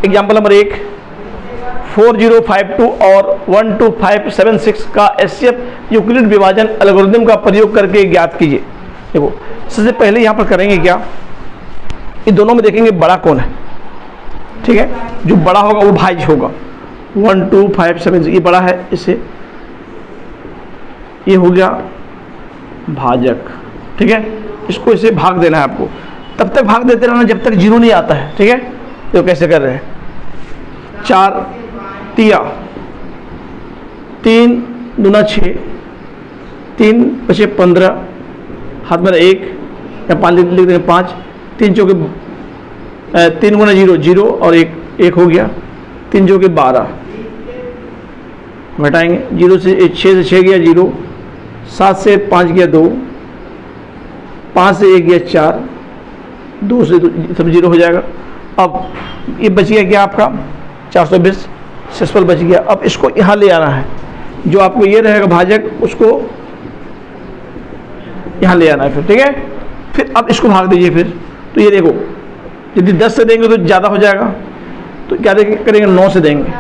Example number 1, 4052 और 12576 का HCF Euclid विभाजन एल्गोरिथम का प्रयोग करके ज्ञात कीजिए। देखो सबसे पहले यहाँ पर करेंगे क्या, इन दोनों में देखेंगे बड़ा कौन है, ठीक है, जो बड़ा होगा वो भाज्य होगा। 12576 ये बड़ा है, इससे ये हो गया भाजक, ठीक है, इसको इसे भाग देना है आपको, तब तक भाग देते रहना जब तक जीरो नहीं आता है, ठीक है। तो कैसे कर रहे हैं, 4 तिया 3 दूना 6, 3 बचे 15, हाथ में 1 या 5 लिख देंगे 5, 3 चौके 3 गुना 0 0 और 1 हो गया, 3 चौके 12, घटाएंगे 0 से 6 से 6 गया 0, 7 से 5 गया 2, 5 से 1 गया 4, 2 से सब 0 हो जाएगा। अब ये बच गया क्या आपका 420 सेसफल बच गया। अब इसको यहाँ ले आना है, जो आपको ये रहेगा भाजक उसको यहाँ ले आना है फिर, ठीक है। फिर अब इसको भाग दीजिए फिर, तो ये देखो यदि 10 से देंगे तो ज़्यादा हो जाएगा, तो क्या करेंगे 9 से देंगे,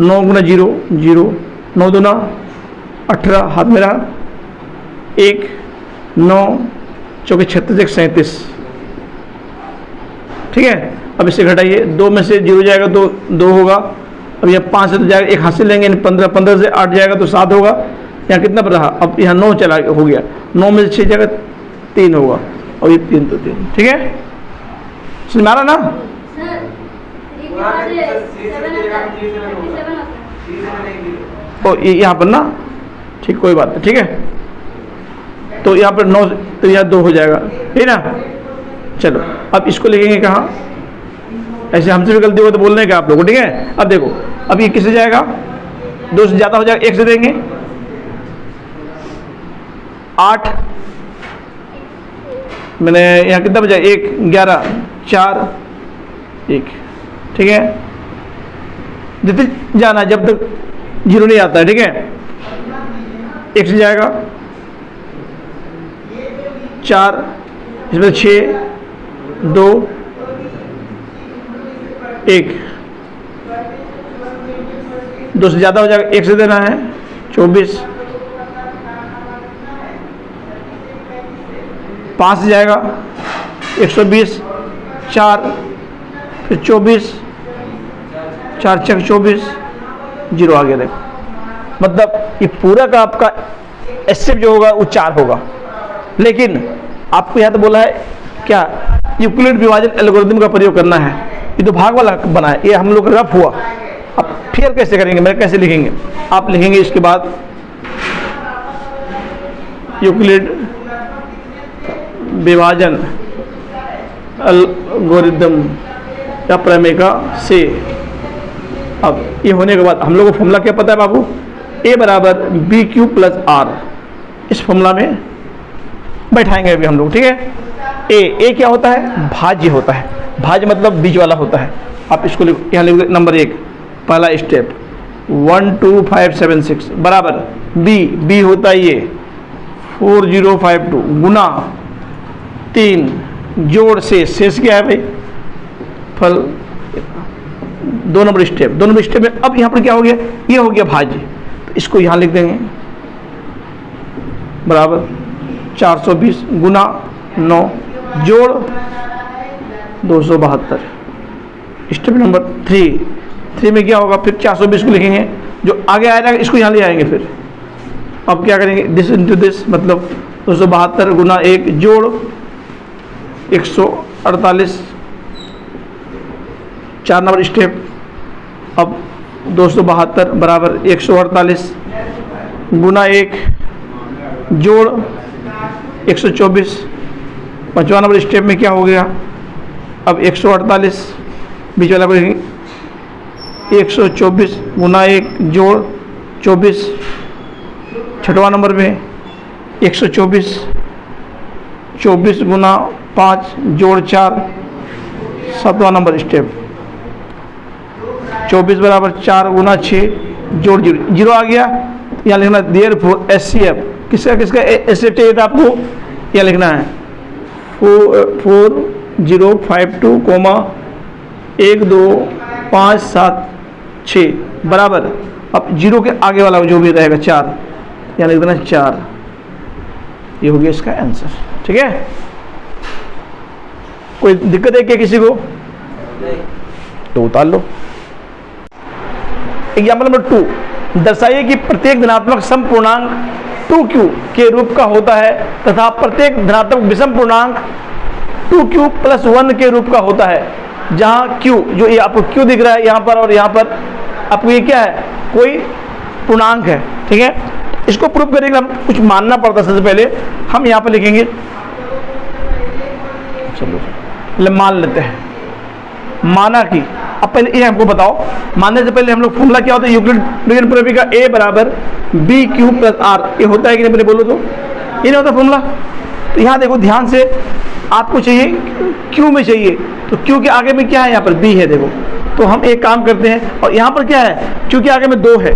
9 गुना 0 0, 9 दूना 18, हाथ मेरा 1, 9 चौके 36 1 37, ठीक है। अब इससे घटाइए, 2 में से 0 जाएगा तो 2 होगा, अब यह 5 से तो जाएगा, एक हाथ से लेंगे 15, 15 से 8 जाएगा तो 7 होगा, यहाँ कितना पर रहा, अब यहाँ 9 चला हो गया, 9 में से 6 जाएगा 3 होगा, और ये 3 तो 3, ठीक है, समझ में आ रहा ना। तो यहाँ पर ना, ठीक कोई बात नहीं, ठीक है। तो यहाँ पर 9 तो यहाँ 2 हो जाएगा, ठीक ना। चलो अब इसको लिखेंगे कहाँ, ऐसे हमसे भी गलती हो तो बोलने का आप लोगों को, ठीक है। अब देखो अब ये किससे जाएगा, 2 से ज़्यादा हो जाएगा, 1 से देंगे 8, मैंने यहाँ कितना बचा 1 11 4 1, ठीक है। देते जाना जब तक 0 नहीं आता है, ठीक है। 1 से जाएगा 4, इसमें 6 2 1, 2 से ज़्यादा हो जाएगा, 1 से देना है 24, 5 से जाएगा 120, 4 फिर 24, 4 6 24, 0 आ गया। देखो मतलब ये पूरा का आपका एचसीएफ जो होगा वो 4 होगा, लेकिन आपको यहाँ तो बोला है क्या, यूक्लिड विभाजन एल्गोरिथम का प्रयोग करना है, ये तो भाग वाला बना है, ये हम लोग रफ हुआ। अब फिर कैसे करेंगे, मैं कैसे लिखेंगे, आप लिखेंगे इसके बाद यूक्लिड विभाजन एल्गोरिथम या प्रमेय से। अब ये होने के बाद हम लोग को फॉर्मूला क्या पता है बाबू, A बराबर BQ प्लस R, इस फॉर्मूला में बैठाएंगे अभी हम लोग, ठीक है। ए क्या होता है, भाज्य होता है, भाज्य मतलब बीच वाला होता है। आप इसको यहाँ लिख नंबर 1 पहला स्टेप 12576 बराबर बी होता है ये 4052 गुना 3 जोड़ शेष क्या है भाई, फल 2 नंबर स्टेप, 2 नंबर स्टेप में अब यहाँ पर क्या हो गया, ये हो गया भाज्य, तो इसको यहाँ लिख देंगे बराबर 420 गुना 9 जोड़ 272। स्टेप नंबर 3 में क्या होगा, फिर 420 को लिखेंगे, जो आगे आएगा इसको यहाँ ले आएंगे। फिर अब क्या करेंगे, दिस इंटू दिस, मतलब 272 गुना 1 जोड़ 148, 4 नंबर स्टेप। अब 272 बराबर 148 गुना 1 जोड़ 124, 5वां नंबर स्टेप में क्या हो गया, अब 148 बीच वाला को 124 गुना 1 जोड़ 24, 6वां नंबर में 124 24 गुना 5 जोड़ 4, 7वां नंबर स्टेप 24 बराबर 4 गुना 6 जोड़ 0 आ गया। यहाँ लिखना देयरफॉर एचसीएफ, किसका एचसीएफ चाहिए था आपको, यहाँ लिखना है 4052, 1 2 5 7 6 बराबर, अब 0 के आगे वाला जो भी रहेगा 4, यानी लिख देना 4। ये हो गया इसका आंसर। ठीक है, कोई दिक्कत है क्या किसी को? तो उतार लो। एग्जाम्पल नंबर 2, दर्शाइए कि प्रत्येक धनात्मक सम पूर्णांक 2q के रूप का होता है तथा प्रत्येक धनात्मक विषम पूर्णांक 2q + 1 के रूप का होता है, जहां q, जो ये आपको q दिख रहा है यहाँ पर और यहाँ पर, आपको ये क्या है? कोई पूर्णांक है। ठीक है, इसको प्रूव करेंगे, हम कुछ मानना पड़ता है। सबसे पहले हम यहाँ पर लिखेंगे, चलो मान लेते हैं, माना कि, अब पहले ये हमको बताओ, मानने से पहले हम लोग फॉर्मूला क्या होता है यूक्लिडियन प्रमेय का? a बराबर bq + r। ये होता है कि नहीं? मेरे बोलो तो ये नहीं होता फॉर्मूला? तो यहाँ देखो ध्यान से, आपको चाहिए q में चाहिए, तो q के आगे में क्या है? यहाँ पर b है। देखो, तो हम एक काम करते हैं, और यहाँ पर क्या है? q के आगे में 2 है,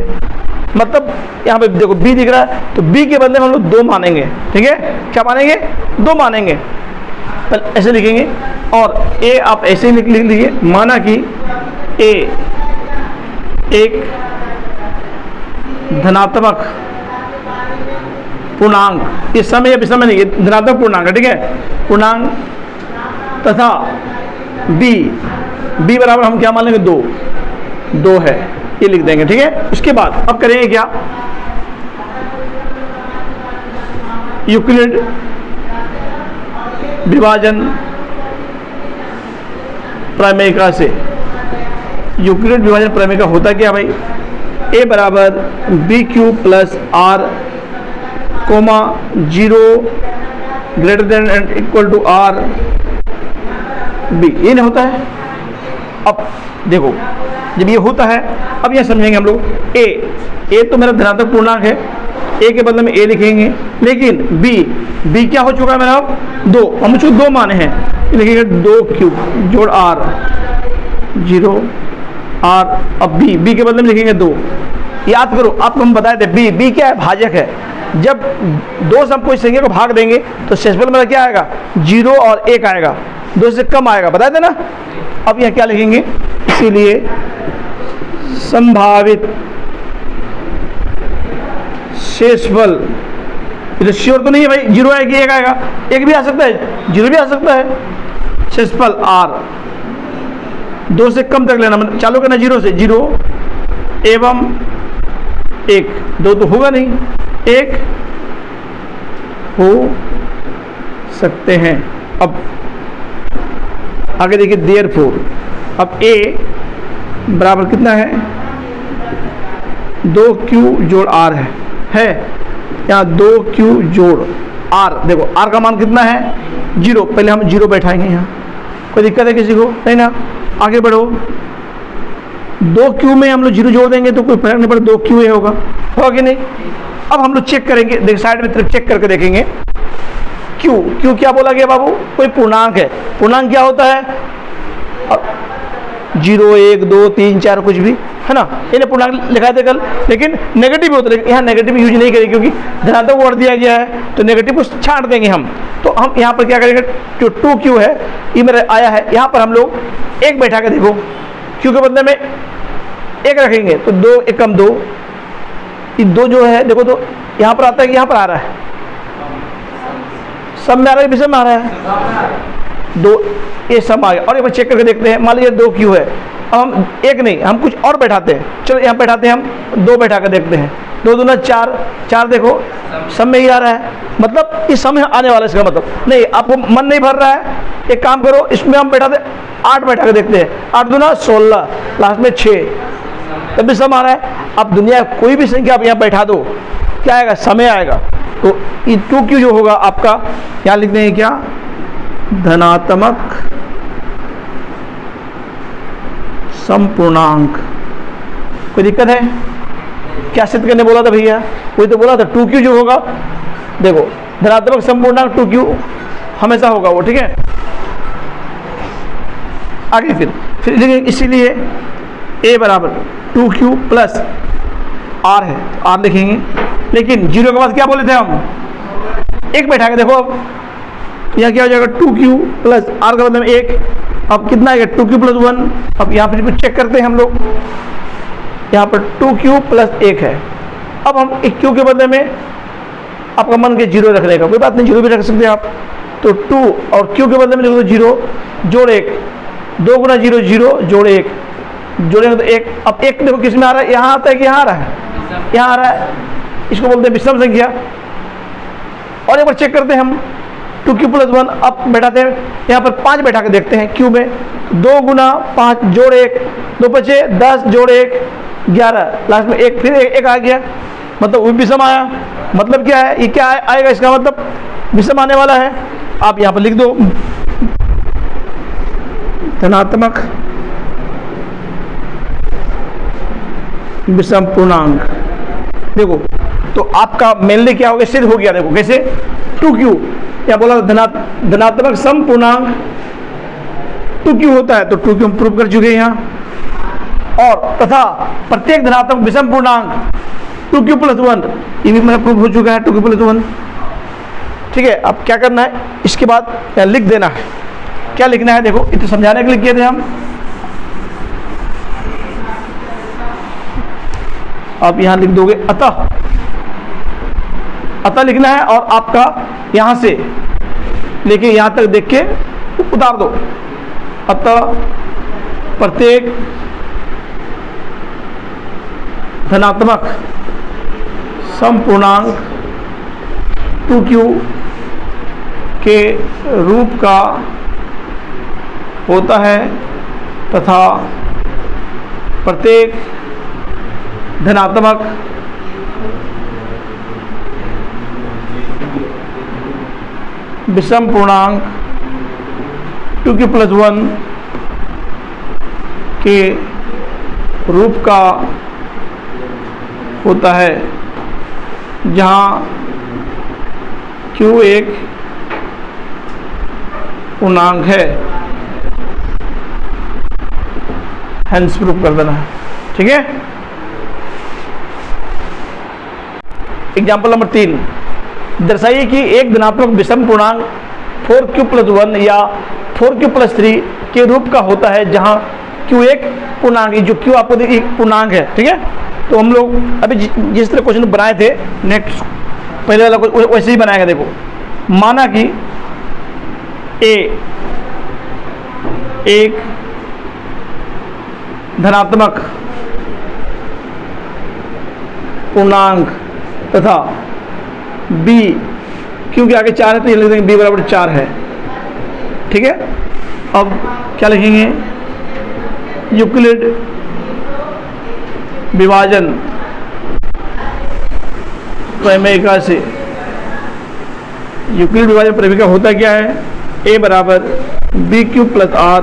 मतलब यहाँ पे देखो b दिख रहा है, तो b के बदले में हम लोग 2 मानेंगे। ठीक है, क्या मानेंगे? 2 मानेंगे, ऐसे लिखेंगे। और a आप ऐसे ही लिख लीजिए, माना कि a एक धनात्मक पूर्णांक, ये समय या विषम नहीं, ये धनात्मक पूर्णांक है। ठीक है, पूर्णांक, तथा b बराबर हम क्या मान लेंगे? 2 है, ये लिख देंगे। ठीक है, उसके बाद अब करेंगे क्या? यूक्लिड विभाजन प्रमेय से, यूक्लिड विभाजन प्रमेय का होता क्या भाई? a बराबर bq + r, 0 greater than and equal to r b, ये नहीं होता है। अब देखो, जब ये होता है, अब ये समझेंगे हम लोग, a तो मेरा धनात्मक पूर्णांक है, a के बदले में a लिखेंगे, लेकिन b क्या हो चुका है मेरा? अब 2, हम उसको 2 माने हैं, लिखेंगे 2q जोड़ r, 0 r, अब b के बदले में लिखेंगे 2। याद करो, आपको हम बताए थे b क्या है? भाजक है। जब 2 से हम कोई संख्या को भाग देंगे तो शेषफल मेरा क्या आएगा? 0 और 1 आएगा, 2 से कम आएगा, बताए थे ना। अब यह क्या लिखेंगे? इसीलिए संभावित शेषफल, तो श्योर तो नहीं है भाई 0 आएगी 1 आएगा, 1 भी आ सकता है, 0 भी आ सकता है। शेषफल r 2 से कम तक लेना, मतलब चालू करना 0 से, 0 एवं 1, 2 तो होगा नहीं, 1 हो सकते हैं। अब आगे देखिए, देयरफॉर, अब a बराबर कितना है? 2q जोड़ r है यहाँ 2q जोड़ r। देखो r का मान कितना है? 0, पहले हम 0 बैठाएंगे यहाँ, कोई दिक्कत है किसी को? नहीं ना, आगे बढ़ो। 2q में हम लोग 0 जोड़ देंगे तो कोई फर्क नहीं पड़ता, 2q होगा कि नहीं? अब हम लोग चेक करेंगे, देख साइड में तरफ चेक करके देखेंगे। q क्या बोला गया बाबू? कोई पूर्णांक है। पूर्णांक क्या होता है? 0 1 2 3 4 कुछ भी है ना, इन्हें पूर्णांक लिखा थे कल, लेकिन नेगेटिव होता है। यहाँ नेगेटिव यूज नहीं करेंगे क्योंकि धनात्मक वर्ड दिया गया है, तो नेगेटिव को छांट देंगे हम। तो हम यहाँ पर क्या करेंगे? जो 2q है ये मेरा आया है, यहाँ पर हम लोग 1 बैठा के देखो, q के बदले में 1 रखेंगे तो 2 1 2, ये 2 जो है देखो, तो यहाँ पर आता है कि यहाँ पर आ रहा है? सब में आ रहा है, विषम में आ रहा है? 2, ये सब आ गया। और एक बार चेक करके देखते हैं, मान लीजिए 2q है, अब हम 1 नहीं, हम कुछ और बैठाते हैं। चलो यहाँ बैठाते हैं, हम 2 बैठा कर देखते हैं, 2 दूना 4, 4 देखो सब में ही आ रहा है, मतलब इस समय आने वाला, इसका मतलब नहीं, आपको मन नहीं भर रहा है, एक काम करो, इसमें हम बैठाते 8 बैठा कर देखते हैं, 8 दूना 16, लास्ट में 6, तब भी सम आ रहा है। अब दुनिया कोई भी संख्या आप यहाँ बैठा दो, क्या आएगा? समय आएगा। तो ये 2q जो होगा आपका, यहाँ लिख देंगे क्या? धनात्मक समपूर्णांक। कोई दिक्कत है? क्या सिद्ध करने बोला था भैया? कोई तो बोला था 2q जो होगा, देखो धनात्मक समपूर्णांक 2q हमेशा होगा वो। ठीक है, आगे फिर देखिए, इसीलिए a बराबर 2q प्लस r है, r लिखेंगे, लेकिन 0 के बाद क्या बोले थे हम? 1 बैठा के देखो, अब यहाँ क्या हो जाएगा? 2q प्लस r का मतलब 1, अब कितना आएगा 2q प्लस 1। अब यहाँ पर चेक करते हैं हम लोग, यहाँ पर 2q प्लस 1 है। अब हम एक q के बदले में आपका मन के 0 रख लेगा, कोई बात नहीं, 0 भी रख सकते हैं आप। तो 2 और q के बदले में लिख दो 0 जोड़ 1, 2 गुना 0 0 जोड़ 1, जोड़ेंगे तो 1। अब 1 देखो किस में आ रहा है, यहाँ आता है कि यहाँ आ रहा है, यहाँ आ रहा है, इसको बोलते हैं विषम संख्या। और एक बार चेक करते हैं हम 2q प्लस 1। अब बैठाते हैं यहाँ पर 5 बैठा के देखते हैं q में, 2 गुना 5 जोड़ 1, 2 बचे 10 जोड़ 1 11, लास्ट में 1, फिर 1 आ गया, मतलब वो विषम आया। मतलब क्या है, ये क्या आएगा, इसका मतलब विषम आने वाला है। आप यहाँ पर लिख दो धनात्मक विषम पूर्णांक। देखो तो आपका मेनली क्या हो गया, सिद्ध हो गया। देखो कैसे, 2q क्या बोला, धनात्मक सम पूर्णांक 2q होता है, तो 2q हम प्रूव कर चुके हैं यहाँ। और तथा प्रत्येक धनात्मक विषम पूर्णांक 2q प्लस 1, ये भी मेरा प्रूव हो चुका है 2q प्लस 1। ठीक है, अब क्या करना है, इसके बाद लिख देना है। क्या लिखना है, देखो इतना समझाने के लिए किए थे हम। आप यहाँ लिख दोगे अतः लिखना है, और आपका यहाँ से लेके यहाँ तक देख के उतार दो। अतः प्रत्येक धनात्मक समपूर्णांक 2q के रूप का होता है तथा प्रत्येक धनात्मक विषम पूर्णांक 2q प्लस 1 के रूप का होता है, जहाँ q एक पूर्णांक है। हेंस प्रूफ कर देना है। ठीक है, एग्जाम्पल नंबर 3, दर्शाइए कि एक धनात्मक विषम पूर्णांक 4q प्लस 1 या 4q प्लस 3 के रूप का होता है, जहां q एक पूर्णांक, जो q आपको देखिए पूर्णांक है। ठीक है, तो हम लोग अभी जिस तरह क्वेश्चन बनाए थे नेक्स्ट पहले वाला वैसे ही बनाएगा। देखो माना कि a एक धनात्मक पूर्णांक तथा b क्योंकि आगे 4 है तो ये लिख देंगे b बराबर 4 है। ठीक है, अब क्या लिखेंगे, यूक्लिड विभाजन प्रमेयिका से, यूक्लिड विभाजन प्रमेयिका होता क्या है, a बराबर B Q plus R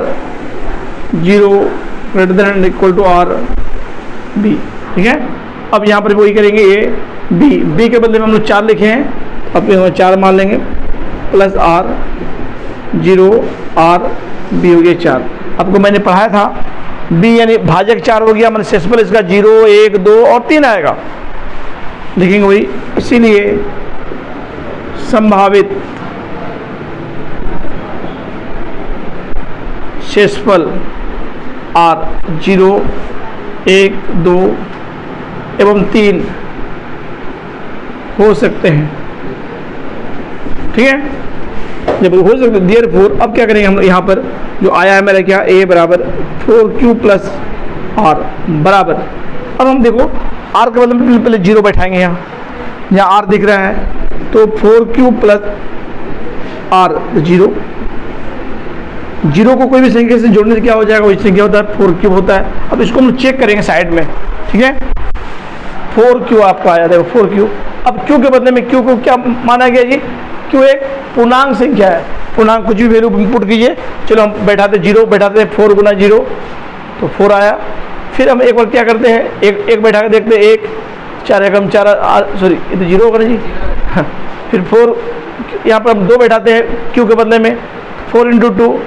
0 greater than equal to R B. ठीक है, अब यहाँ पर वही करेंगे, a b के बदले में हम लोग 4 लिखे हैं, अब 4 मान लेंगे प्लस आर 0 आर बी हो गया 4। आपको मैंने पढ़ाया था b यानी भाजक 4 हो गया, मतलब शेषफल इसका 0 1 2 और 3 आएगा, लिखेंगे वही। इसीलिए संभावित शेषफल r 0 1 2 एवं 3 हो सकते हैं। ठीक है, जब हो सकते देयरफॉर अब क्या करेंगे हम यहाँ पर जो आया है मेरा क्या, a बराबर 4q प्लस आर बराबर, अब हम देखो r के बदले में पहले 0 बैठाएंगे, यहाँ r दिख रहा है तो 4q प्लस आर 0 को कोई भी संख्या से जोड़ने से क्या हो जाएगा, वही संख्या होता है 4q होता है। अब इसको हम चेक करेंगे साइड में। ठीक है, 4q आपको आया देखो 4q। अब q के बदले में q को क्या माना गया जी, q एक पूर्णांक संख्या है, पूर्णांक कुछ भी वैल्यू इनपुट कीजिए। चलो हम बैठाते 0 बैठाते 4 गुना 0 तो 4 आया। फिर हम एक बार क्या करते हैं, एक बैठा के देखते हैं, 1 4 एकम 4 सॉरी ये तो 0 होगा ना जी। फिर 4 यहाँ पर हम 2 बैठाते हैं q के बदले में, 4 इंटू 2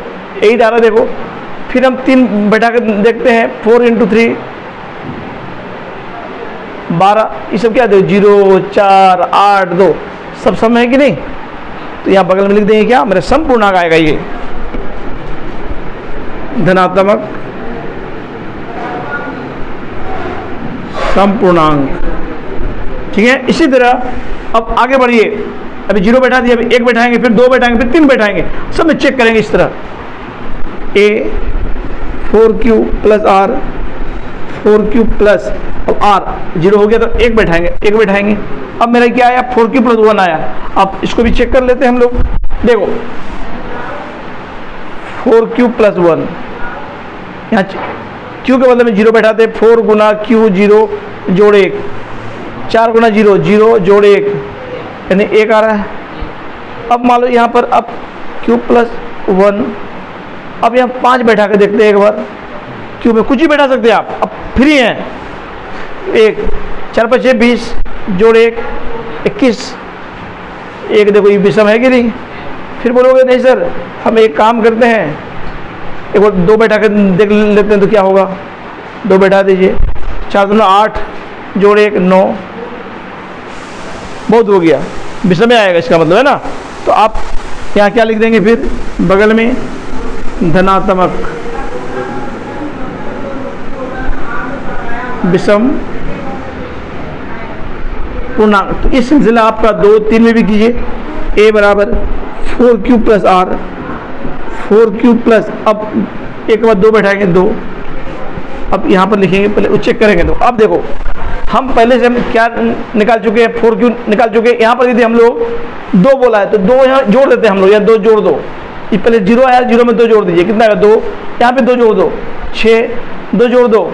8 आ रहा देखो। फिर हम 3 बैठा के देखते हैं, 4 इंटू 3 12, ये सब क्या दे 0 4 8 2 सब सम है कि नहीं, तो यहाँ बगल में लिख देंगे क्या, मेरा सम पूर्णांक आएगा ये। धनात्मक समपूर्णांक। ठीक है, इसी तरह अब आगे बढ़िए। अभी 0 बैठा दिया, अभी 1 बैठाएंगे, फिर 2 बैठाएंगे, फिर 3 बैठाएंगे, सब में चेक करेंगे इस तरह। a 4q plus R 4q plus, अब r 0 हो गया तो 1 बैठाएंगे, 1 बैठाएंगे। अब मेरा क्या आया, 4q प्लस 1 आया। अब इसको भी चेक कर लेते हैं हम लोग। देखो 4q प्लस 1, यहाँ q के बदले में 0 बैठाते, 4 गुना q 0 जोड़ 1, 4 गुना 0 0 जोड़ 1, यानी 1 आ रहा है। अब मान लो यहाँ पर अब q प्लस 1, अब यहाँ 5 बैठा के देखते हैं एक बार। q में कुछ ही बैठा सकते हैं आप, अब फ्री हैं। 1 4 5 6 20 जोड़ 1 21, एक देखो ये विषम है कि नहीं। फिर बोलोगे नहीं सर हम एक काम करते हैं, एक बार 2 बैठा के देख लेते हैं तो क्या होगा। 2 बैठा दीजिए, 4 दूना 8 जोड़ 1 9, बहुत हो गया, विषम में आएगा इसका मतलब है ना। तो आप यहाँ क्या लिख देंगे, फिर बगल में धनात्मक विषम पूर्णांक। तो इस सिलसिला आपका 2 3 में भी कीजिए। a बराबर 4q plus R 4q plus, अब एक बार 2 बैठाएंगे 2, अब यहाँ पर लिखेंगे, पहले चेक करेंगे। तो अब देखो हम पहले से हम क्या निकाल चुके हैं, 4q निकाल चुके हैं। यहाँ पर यदि हम लोग 2 बोला है तो 2 यहाँ जोड़ देते हैं हम लोग, या 2 जोड़ दो। ये पहले 0 आया, 0 में 2 जोड़ दीजिए, कितना आएगा 2, यहाँ पे 2 जोड़ दो 6, 2 जोड़ दो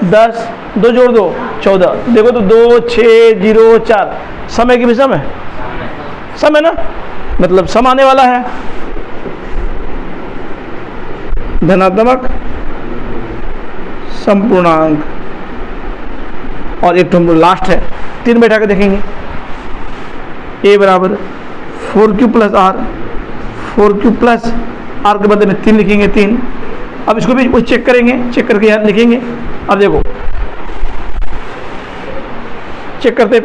10, 2 जोड़ दो 14। देखो तो 2 6 0 4, समय की विषम है, सम है ना, मतलब सम आने वाला है। धनात्मक समपूर्णांक। और एक तो हम लास्ट है, 3 बैठा के देखेंगे। a बराबर 4q plus R 4q plus are के बदले में 3 लिखेंगे 3। अब इसको भी चेक करेंगे, चेक करके यहाँ लिखेंगे। अब देखो चेक करते,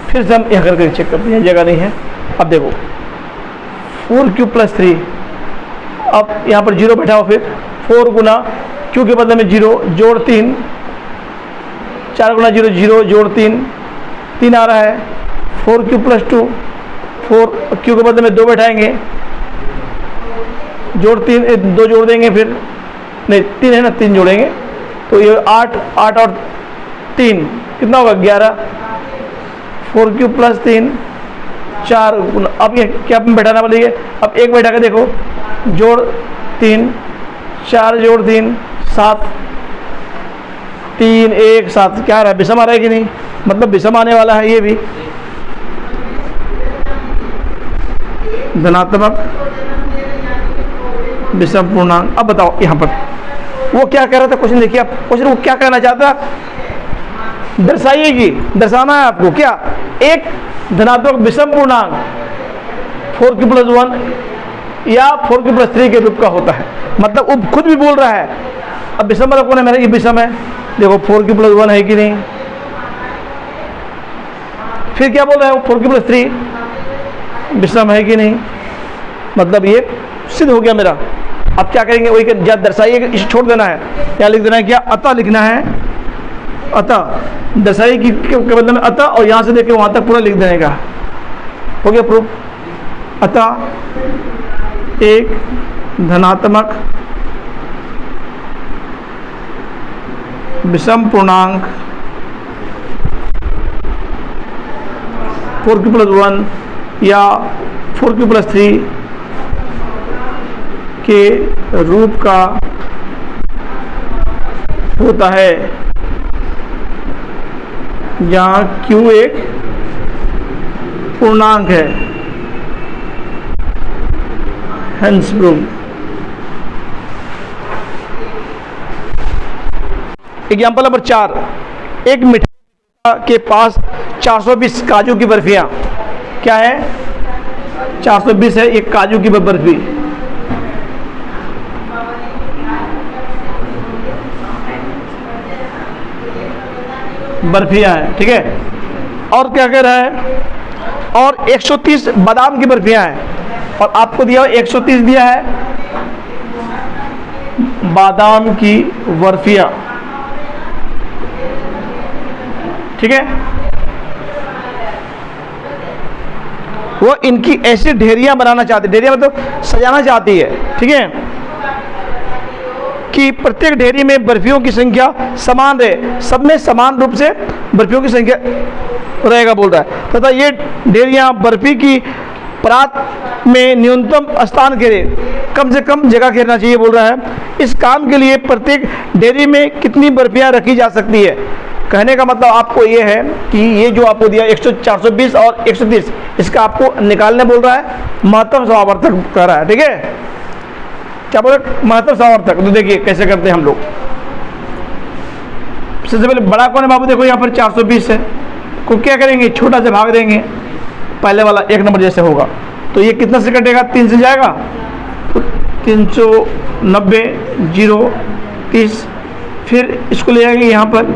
फिर से हम यहाँ करके चेक करते हैं, जगह नहीं है। अब देखो 4q प्लस 3, अब यहाँ पर 0 बैठा हो, फिर 4 गुना q के बदले में 0 जोड़ 3, 4 गुना 0 0 जोड़ 3, 3 आ रहा है। 4q प्लस 2, 4q के बदले में 2 बैठाएंगे, जोड़ 3 2 जोड़ देंगे, फिर नहीं 3 है ना, 3 जोड़ेंगे तो ये 8 8 और 3 कितना होगा 11। 4q प्लस 3 4, अब ये क्या बैठाना बोलिए, अब 1 बैठा के देखो, जोड़ 3 4 जोड़ 3 7 3 1 7, क्या आ रहा है, विषम आ रहा है कि नहीं, मतलब विषम आने वाला है ये भी। धनात्मक विषम पूर्णांक। अब बताओ यहाँ पर वो क्या कह रहा था, क्वेश्चन देखिए आप, क्वेश्चन वो क्या कहना चाहता है, दर्शाइएगी, दर्शाना है आपको क्या, एक धनात्मक विषम पूर्णांक 4q प्लस 1 या 4q प्लस 3 के रूप का होता है। मतलब वो खुद भी बोल रहा है, अब विषम वाला कौन है, मेरा ये विषम है, देखो 4q प्लस 1 है कि नहीं। फिर क्या बोल रहा है वो 4q प्लस 3 विषम है कि नहीं, मतलब ये सिद्ध हो गया मेरा। अब क्या करेंगे, वही दर्शाइए, इसे छोड़ देना है, क्या लिख देना है, क्या अतः लिखना है, अतः दर्शाइए कि के बदले में अतः, और यहाँ से लेके वहाँ तक पूरा लिख देने का हो गया प्रूफ। अतः एक धनात्मक विषम पूर्णांक 4q प्लस 1 या 4q प्लस 3 के रूप का होता है, जहाँ q एक पूर्णांक है। Hence prove. एग्जाम्पल नंबर 4, एक मिठाई के पास 420 काजू की बर्फियां, क्या है 420 है एक काजू की बर्फी। बर्फियां हैं, ठीक है। और क्या कह रहा है, और 130 बादाम की बर्फियां हैं, और आपको दिया 130 दिया है, बादाम की बर्फियां, ठीक है, वो इनकी ऐसी ढेरियां बनाना चाहती, ढेरियां मतलब सजाना चाहती है, ठीक है, कि प्रत्येक ढेरी में बर्फियों की संख्या समान रहे, सब में समान रूप से बर्फियों की संख्या रहेगा बोल रहा है, तथा ये ढेरियां बर्फी की परात में न्यूनतम स्थान घेरे, कम से कम जगह घेरना चाहिए बोल रहा है। इस काम के लिए प्रत्येक डेयरी में कितनी बर्फियां रखी जा सकती है। कहने का मतलब आपको ये है कि ये जो आपको दिया 420 और 130, इसका आपको निकालने बोल रहा है, महत्तम समावर्तक कह रहा है, ठीक है, क्या बोले, महत्तम समावर्तक। तो देखिए कैसे करते हैं हम लोग। सबसे पहले बड़ा कौन है बाबू, देखो यहाँ पर 420 है, को क्या करेंगे, छोटा से भाग देंगे, पहले वाला 1 नंबर जैसे होगा, तो ये कितना से कटेगा, 3 से जाएगा, तो 390 0 30, फिर इसको ले जाएंगे यहाँ पर,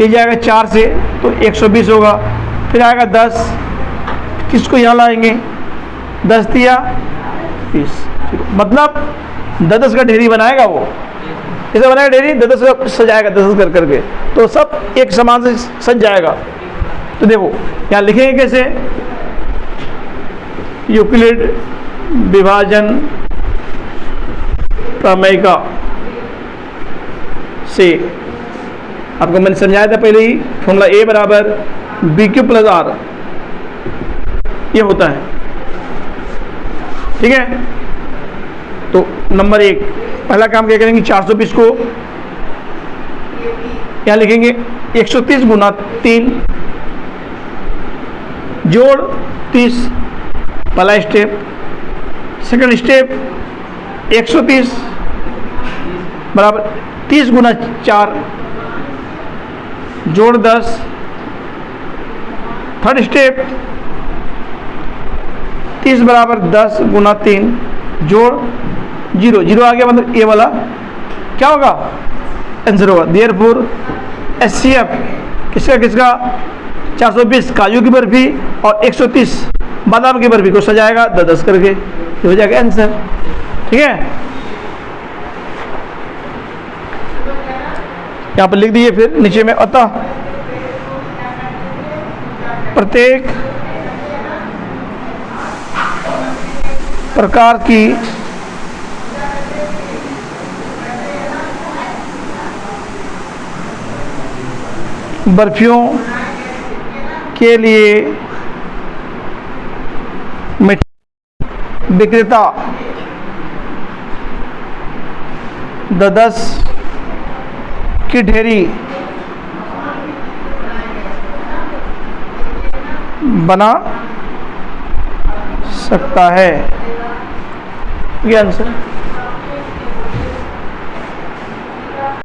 ये जाएगा 4 से तो 120 होगा, फिर आएगा 10, किसको यहाँ लाएंगे, 10 दिया 30, मतलब 10 का ढेरी बनाएगा वो, ऐसे बनाएगा ढेरी, 10 का सजाएगा 10 कर करके, तो सब एक समान से सज जाएगा। तो देखो यहाँ लिखेंगे कैसे, यूक्लिड विभाजन प्रमेय से आपको मैंने समझाया था पहले ही, फॉर्मूला ए बराबर बी क्यू प्लस आर, ये होता है, ठीक है। तो नंबर 1 पहला काम क्या करेंगे, 420 को यहाँ लिखेंगे 130 गुना 3 जोड़ 30, पहला स्टेप। सेकंड स्टेप 130 बराबर 30 गुना 4 जोड़ 10। थर्ड स्टेप 30 बराबर 10 गुना 3 जोड़ 0, 0 आ गया, मतलब ये वाला क्या होगा, आंसर होगा। देयरफॉर HCF किसका किसका, 420 काजू की बर्फी और 130 बादाम की बर्फी को सजाएगा 10 करके, ये हो जाएगा आंसर, ठीक है। यहाँ पर लिख दीजिए, फिर नीचे में अतः प्रत्येक प्रकार की बर्फियों के लिए मिठाई विक्रेता 10 की ढेरी बना सकता है, ये आंसर।